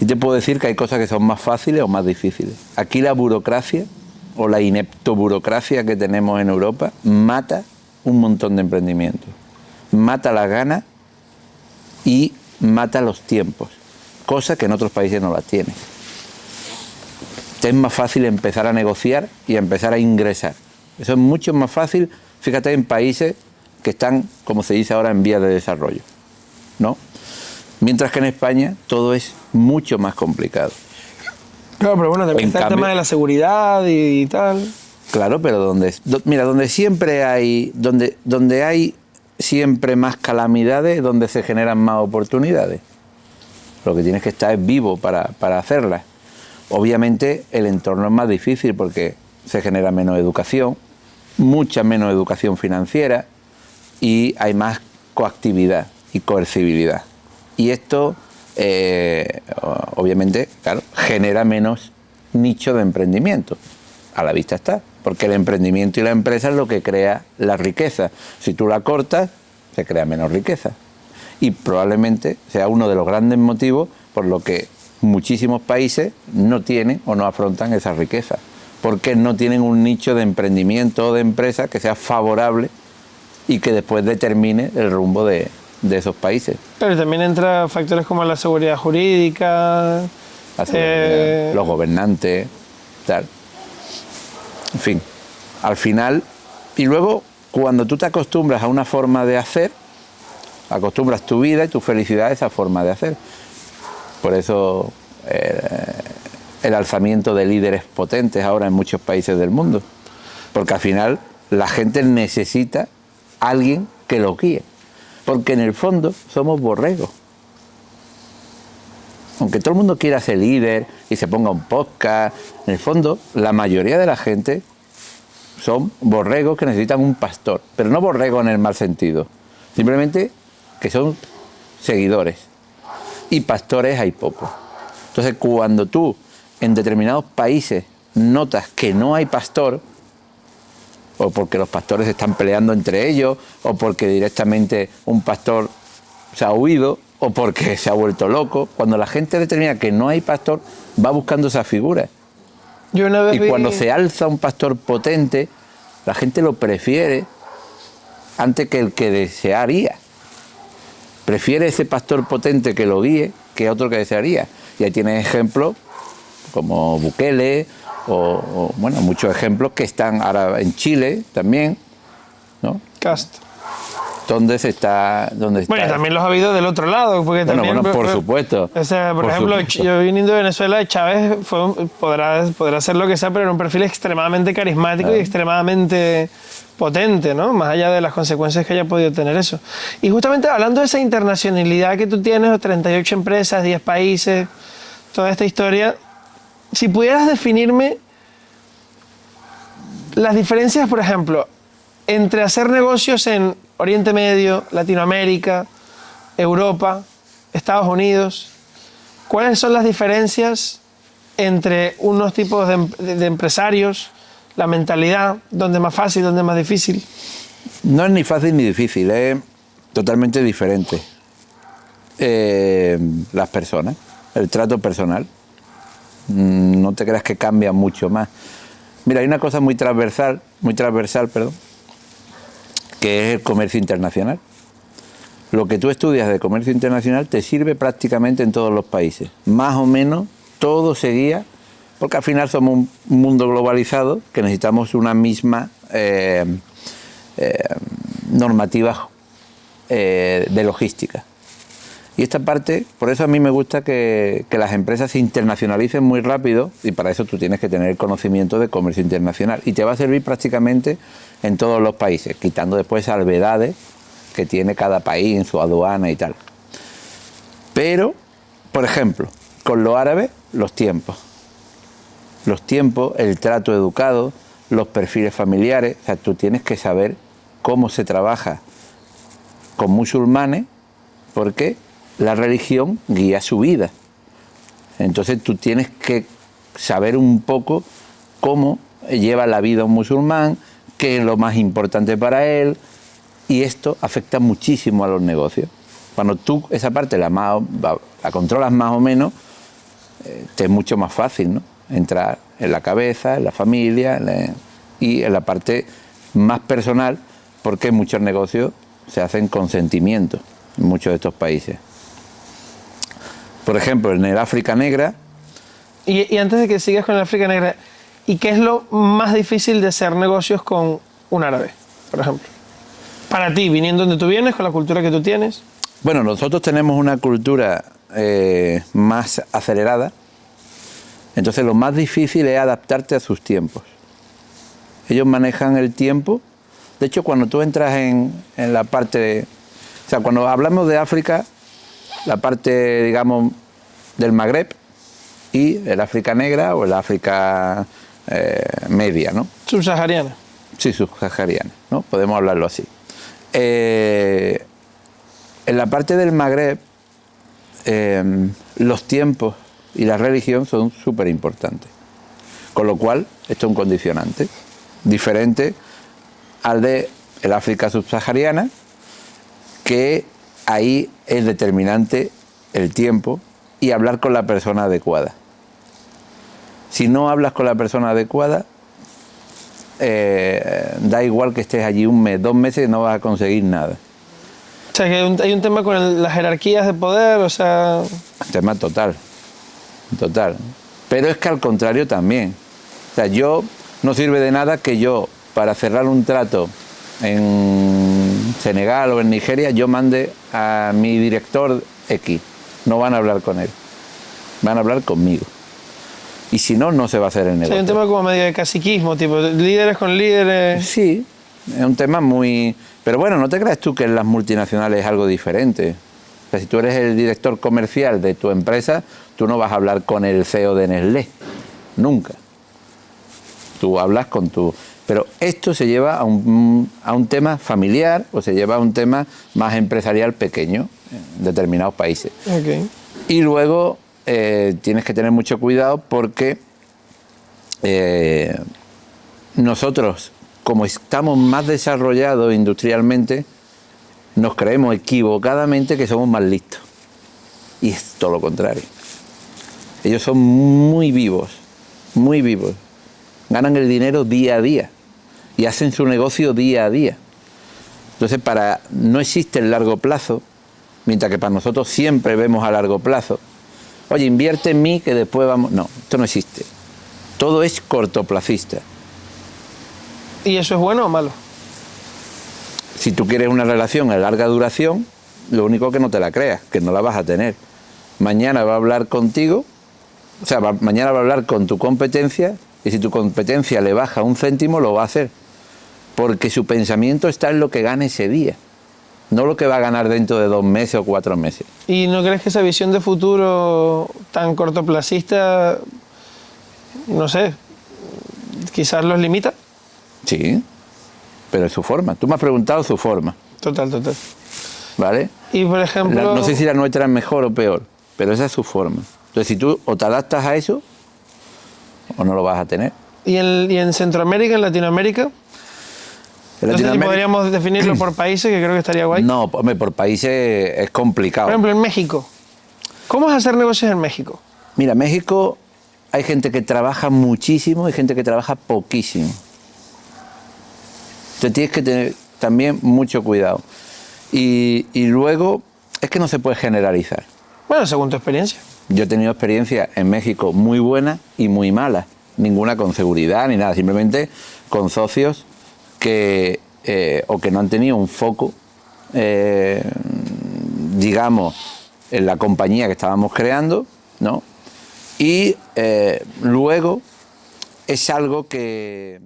Y te puedo decir que hay cosas que son más fáciles o más difíciles. Aquí la burocracia o la ineptoburocracia que tenemos en Europa mata un montón de emprendimientos. Mata las ganas y mata los tiempos, cosa que en otros países no las tiene. Es más fácil empezar a negociar y a empezar a ingresar. Eso es mucho más fácil, fíjate, en países que están, como se dice ahora, en vías de desarrollo, ¿no? Mientras que en España todo es mucho más complicado. Claro, pero bueno, también está el tema de la seguridad y tal. Claro, pero donde siempre hay, donde hay siempre más calamidades, donde se generan más oportunidades. Lo que tienes que estar es vivo para hacerlas. Obviamente el entorno es más difícil porque se genera menos educación, mucha menos educación financiera y hay más coactividad y coercibilidad. Y esto, obviamente, claro, genera menos nicho de emprendimiento. A la vista está, porque el emprendimiento y la empresa es lo que crea la riqueza. Si tú la cortas, se crea menos riqueza. Y probablemente sea uno de los grandes motivos por lo que muchísimos países no tienen o no afrontan esa riqueza, porque no tienen un nicho de emprendimiento o de empresa que sea favorable y que después determine el rumbo de esos países. Pero también entra factores como la seguridad jurídica, los gobernantes, tal. En fin, al final, y luego cuando tú te acostumbras a una forma de hacer, acostumbras tu vida y tu felicidad a esa forma de hacer. Por eso el alzamiento de líderes potentes ahora en muchos países del mundo. Porque al final la gente necesita a alguien que lo guíe. Porque en el fondo somos borregos. Aunque todo el mundo quiera ser líder y se ponga un podcast, en el fondo la mayoría de la gente son borregos que necesitan un pastor. Pero no borregos en el mal sentido. Simplemente que son seguidores. Y pastores hay pocos. Entonces, cuando tú en determinados países notas que no hay pastor, o porque los pastores están peleando entre ellos, o porque directamente un pastor se ha huido, o porque se ha vuelto loco, cuando la gente determina que no hay pastor, va buscando esa figura. Y cuando se alza un pastor potente, la gente lo prefiere antes que el que desearía. Prefiere ese pastor potente que lo guíe que otro que desearía. Y ahí tienes ejemplos como Bukele o bueno, muchos ejemplos que están ahora en Chile también, ¿no? Cast. ¿Dónde está? Bueno, también los ha habido del otro lado. Porque también, por supuesto. O sea, por ejemplo, yo viniendo de Venezuela, Chávez podrá hacer lo que sea, pero era un perfil extremadamente carismático y extremadamente potente, ¿no? Más allá de las consecuencias que haya podido tener eso. Y justamente hablando de esa internacionalidad que tú tienes, 38 empresas, 10 países, toda esta historia, si pudieras definirme las diferencias, por ejemplo, entre hacer negocios en Oriente Medio, Latinoamérica, Europa, Estados Unidos, ¿cuáles son las diferencias entre unos tipos de empresarios, la mentalidad, dónde es más fácil, dónde es más difícil? No es ni fácil ni difícil, es totalmente diferente. Las personas, el trato personal, no te creas que cambia mucho más. Mira, hay una cosa muy transversal, que es el comercio internacional. Lo que tú estudias de comercio internacional te sirve prácticamente en todos los países. Más o menos todo se guía, porque al final somos un mundo globalizado que necesitamos una misma normativa de logística. Y esta parte, por eso a mí me gusta que las empresas se internacionalicen muy rápido, y para eso tú tienes que tener conocimiento de comercio internacional. Y te va a servir prácticamente en todos los países, quitando después salvedades que tiene cada país en su aduana y tal. Pero, por ejemplo, con los árabes, los tiempos. Los tiempos, el trato educado, los perfiles familiares. O sea, tú tienes que saber cómo se trabaja con musulmanes, porque la religión guía su vida. Entonces tú tienes que saber un poco cómo lleva la vida un musulmán, qué es lo más importante para él, y esto afecta muchísimo a los negocios. Cuando tú esa parte la controlas más o menos, te es mucho más fácil, ¿no? Entrar en la cabeza, en la familia y en la parte más personal, porque muchos negocios se hacen con sentimiento en muchos de estos países. Por ejemplo, en el África Negra... Y antes de que sigas con el África Negra, ¿y qué es lo más difícil de hacer negocios con un árabe, por ejemplo? Para ti, viniendo donde tú vienes, con la cultura que tú tienes. Bueno, nosotros tenemos una cultura más acelerada, entonces lo más difícil es adaptarte a sus tiempos. Ellos manejan el tiempo. De hecho, cuando tú entras en la parte... O sea, cuando hablamos de África, la parte, digamos, del Magreb y el África Negra o el África media, ¿no? Subsahariana. Sí, subsahariana, ¿no? Podemos hablarlo así. En la parte del Magreb, los tiempos y la religión son súper importantes. Con lo cual, esto es un condicionante diferente al de el África subsahariana, que ahí es determinante el tiempo y hablar con la persona adecuada. Si no hablas con la persona adecuada, da igual que estés allí un mes, 2 meses, no vas a conseguir nada. O sea, que hay un tema con las jerarquías de poder, o sea... Tema total, total. Pero es que al contrario también. O sea, no sirve de nada que yo, para cerrar un trato en Senegal o en Nigeria, yo mande a mi director X. No van a hablar con él, van a hablar conmigo. Y si no, no se va a hacer el negocio. O sea, hay un tema como medio de caciquismo, tipo líderes con líderes. Sí, es un tema muy... Pero bueno, no te creas tú que en las multinacionales es algo diferente. O sea, si tú eres el director comercial de tu empresa, tú no vas a hablar con el CEO de Nestlé. Nunca. Tú hablas con tu... Pero esto se lleva a un tema familiar o se lleva a un tema más empresarial pequeño en determinados países. Okay. Y luego tienes que tener mucho cuidado porque nosotros, como estamos más desarrollados industrialmente, nos creemos equivocadamente que somos más listos. Y es todo lo contrario. Ellos son muy vivos, muy vivos. Ganan el dinero día a día y hacen su negocio día a día. Entonces, no existe el largo plazo, mientras que para nosotros siempre vemos a largo plazo. Oye, invierte en mí que después vamos... No, esto no existe. Todo es cortoplacista. ¿Y eso es bueno o malo? Si tú quieres una relación a larga duración, lo único que no te la creas, que no la vas a tener. Mañana va a hablar contigo, o sea, mañana va a hablar con tu competencia, y si tu competencia le baja 1 céntimo, lo va a hacer. Porque su pensamiento está en lo que gane ese día, no lo que va a ganar dentro de 2 meses o 4 meses. ¿Y no crees que esa visión de futuro tan cortoplacista, no sé, quizás los limita? Sí, pero es su forma. Tú me has preguntado su forma. Total. ¿Vale? Y por ejemplo... No sé si la nuestra es mejor o peor, pero esa es su forma. Entonces, si tú o te adaptas a eso, o no lo vas a tener. ¿Y en Centroamérica, en Latinoamérica? No sé si podríamos definirlo por países, que creo que estaría guay. No, hombre, por países es complicado. Por ejemplo, en México. ¿Cómo es hacer negocios en México? Mira, México hay gente que trabaja muchísimo y gente que trabaja poquísimo. Entonces tienes que tener también mucho cuidado. Y luego, es que no se puede generalizar. Bueno, según tu experiencia. Yo he tenido experiencias en México muy buenas y muy malas. Ninguna con seguridad ni nada, simplemente con socios que no han tenido un foco, digamos, en la compañía que estábamos creando, ¿no? Y luego es algo que...